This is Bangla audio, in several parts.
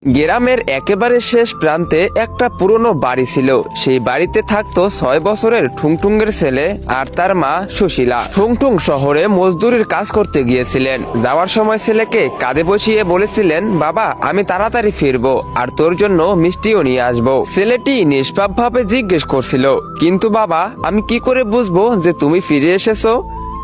গ্রামের একেবারে শেষ প্রান্তে একটা পুরনো বাড়ি ছিল। সেই বাড়িতে থাকতো 6 বছরের ঠুংঠুংয়ের ছেলে আর তার মা সুশীলা। ঠুংঠুং শহরে মজদুরির কাজ করতে গিয়েছিলেন। যাওয়ার সময় ছেলেকে কাঁধে বসিয়ে বলেছিলেন, বাবা আমি তাড়াতাড়ি ফিরবো আর তোর জন্য মিষ্টিও নিয়ে আসবো। ছেলেটি নিষ্পাপ ভাবে জিজ্ঞেস করছিল, কিন্তু বাবা আমি কি করে বুঝবো যে তুমি ফিরে এসেছো?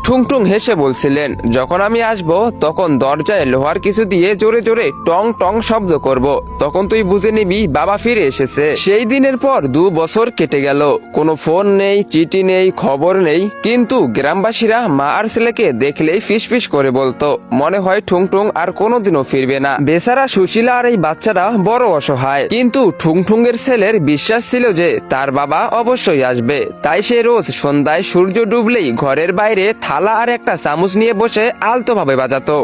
ঠুংঠুং হেসে বলছিলেন, যখন আমি আসব তখন দরজায় লোহার কিছু দিয়ে জোরে জোরে টং টং শব্দ করব, তখন তুই বুঝে নিবি বাবা ফিরে এসেছে। সেই দিনের পর 2 বছর কেটে গেল। কোনো ফোন নেই, চিঠি নেই, খবর নেই, কিন্তু গ্রামবাসীরা মা আর ছেলেকে দেখলেই ফিসফিস করে বলতো, মনে হয় ঠুংঠুং আর কোনোদিনও ফিরবে না। বেচারা সুশীলা আর এই বাচ্চারা বড় অসহায়, কিন্তু ঠুংঠুংয়ের ছেলের বিশ্বাস ছিল যে তার বাবা অবশ্যই আসবে। তাই সে রোজ সন্ধ্যায় সূর্য ডুবলেই ঘরের বাইরে থালা আর একটা চামচ নিয়ে বসে আলতো ভাবে বাজাতো।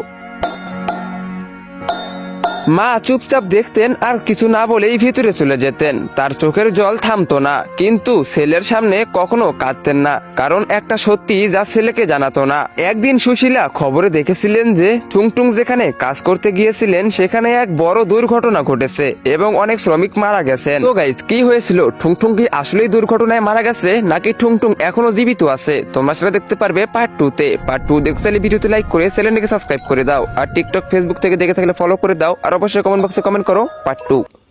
মা চুপচাপ দেখতেন আর কিছু না বলেই ভিতরে চলে যেতেন। তার চোখের জল থামতো না, কিন্তু ছেলের সামনে কখনো কাঁদতেন না, কারণ একটা সত্যি যা ছেলেকে জানাতো না। একদিন সুশীলা খবরে দেখেছিলেন যে ঠুংঠুং যেখানে কাজ করতে গিয়েছিলেন সেখানে এক বড় দুর্ঘটনা ঘটেছে এবং অনেক শ্রমিক মারা গেছেন। তো গাইস, কি হয়েছিল? ঠুংঠুং কি আসলেই দুর্ঘটনায় মারা গেছে নাকি ঠুংঠুং এখনো জীবিত আছে? তোমরা সেটা দেখতে পারবে পার্ট 2 তে। পার্ট 2 দেখতে চাইলে ভিডিওতে লাইক করে চ্যানেলটিকে সাবস্ক্রাইব করে দাও, আর টিকটক ফেসবুক থেকে দেখে থাকলে ফলো করে দাও, আর অবশ্যই কমেন্ট বক্সে কমেন্ট করো পার্ট 2।